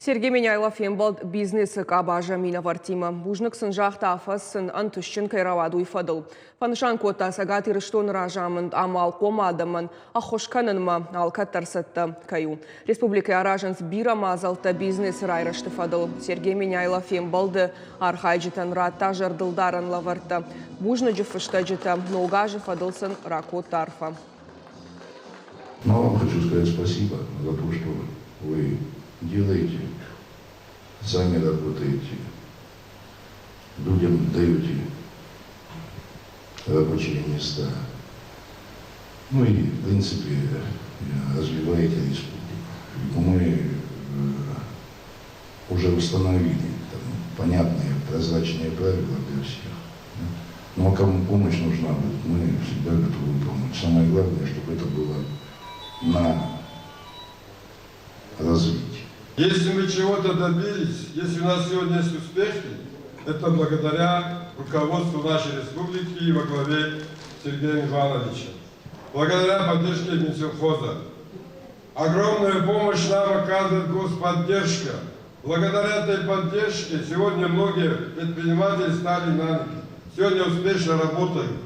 Сергей Меняйлов ембалд бизнесі кабажа мина вартима. Бужнық сын жақта афасын антүшчін кайраваду ифадыл. Панышан кота сагат ирыштон ражамын амал комадымын, ахошканынма алкаттарсатты каю. Республика аражынс бирама азалта бизнес райрышты фадыл. Сергей Меняйлов ембалды архайджитан рата жардылдарын лаварты. Бужны жыфышта жита, нолгажы фадылсын рако тарфа. Но вам хочу сказать спасибо за то, что вы делаете, сами работаете, людям даете рабочие места. Ну и, в принципе, развиваете республику. Мы уже установили там понятные, прозрачные правила для всех. Ну а кому помощь нужна будет, мы всегда готовы помочь. Самое главное, чтобы это было на развитие. Если мы чего-то добились, если у нас сегодня есть успехи, это благодаря руководству нашей республики и во главе Сергея Ивановича. Благодаря поддержке Минсельхоза. Огромную помощь нам оказывает господдержка. Благодаря этой поддержке сегодня многие предприниматели стали на ноги. Сегодня успешно работают.